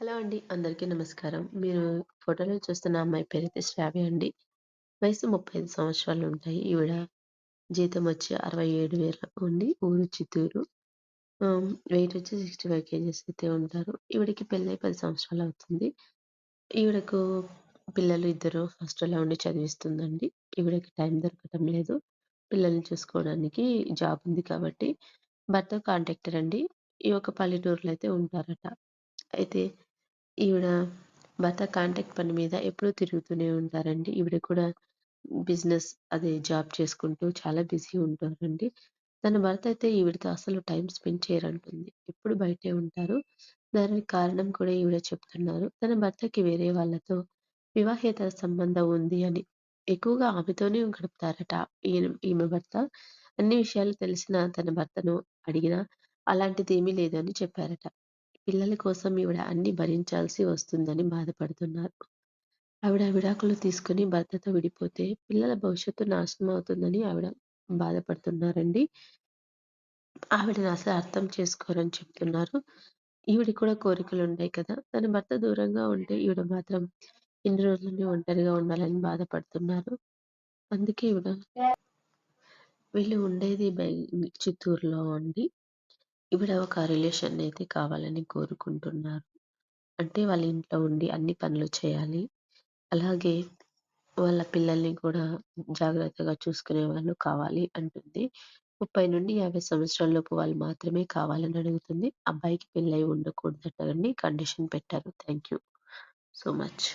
Hello అండి. అందరికీ నమస్కారం. మీరు ఫోటోలో చూస్తున్న అమ్మాయి పేరైతే శ్రావ్య అండి. వయసు 35 సంవత్సరాలుంటాయి. ఈవిడ జీతం వచ్చి 67,000 ఉంది. ఊరు చిత్తూరు. వెయిట్ వచ్చి 65 కేజీస్ అయితే ఉంటారు. ఈవిడకి పెళ్ళై 10 సంవత్సరాలవుతుంది. ఈవిడకు పిల్లలు ఇద్దరు హాస్టల్‌లో ఉండి చదివిస్తుందండి. ఈవిడకి టైం దొరకటం లేదు. పిల్లల్ని చూసుకోవడానికి జాబ్ ఉంది కాబట్టి. భర్త కాంట్రాక్టర్ అండి. ఈ ఒక పల్లెటూరులో అయితే ఉంటారట. అయితే ఈవిడ భర్త కాంట్రాక్ట్ పని మీద ఎప్పుడూ తిరుగుతూనే ఉంటారండి. ఈవిడ కూడా బిజినెస్ అదే జాబ్ చేసుకుంటూ చాలా బిజీ ఉంటారండి. తన భర్త అయితే ఈవిడతో అసలు టైమ్ స్పెండ్ చేయరంటుంది. ఎప్పుడు బయటే ఉంటారు. దానికి కారణం కూడా ఈవిడ చెప్తున్నారు. తన భర్తకి వేరే వాళ్ళతో వివాహేతర సంబంధం ఉంది అని. ఎక్కువగా ఆమెతోనే గడుపుతారట ఈమె భర్త. అన్ని విషయాలు తెలిసిన తన భర్తను అడిగినా అలాంటిదేమీ లేదని చెప్పారట. పిల్లల కోసం ఈవిడ అన్నీ భరించాల్సి వస్తుందని బాధపడుతున్నారు. ఆవిడ విడాకులు తీసుకొని భర్తతో విడిపోతే పిల్లల భవిష్యత్తు నాశనం అవుతుందని ఆవిడ బాధపడుతున్నారండి. ఆవిడని అసలు అర్థం చేసుకోరని చెప్తున్నారు. ఈవిడకి కూడా కోరికలుంటాయి కదా! తన భర్త దూరంగా ఉంటే ఈవిడ మాత్రం ఇన్ని రోజులని ఒంటరిగా ఉండాలని బాధపడుతున్నారు. అందుకే ఈవిడ వీళ్ళు ఉండేది చిత్తూరులో అండి. ఈవిడ ఒక రిలేషన్నయితే కావాలని కోరుకుంటున్నారు. అంటే వాళ్ళ ఇంట్లో ఉండి అన్ని పనులు చేయాలి. అలాగే వాళ్ళ పిల్లల్ని కూడా జాగ్రత్తగా చూసుకునేవాళ్ళు కావాలి అంటుంది. 30-50 సంవత్సరాల లోపు వాళ్ళు మాత్రమే కావాలని అడుగుతుంది. అబ్బాయికి పెళ్లయి ఉండకూడదటండి కండిషన్ పెట్టారు. Thank you so much.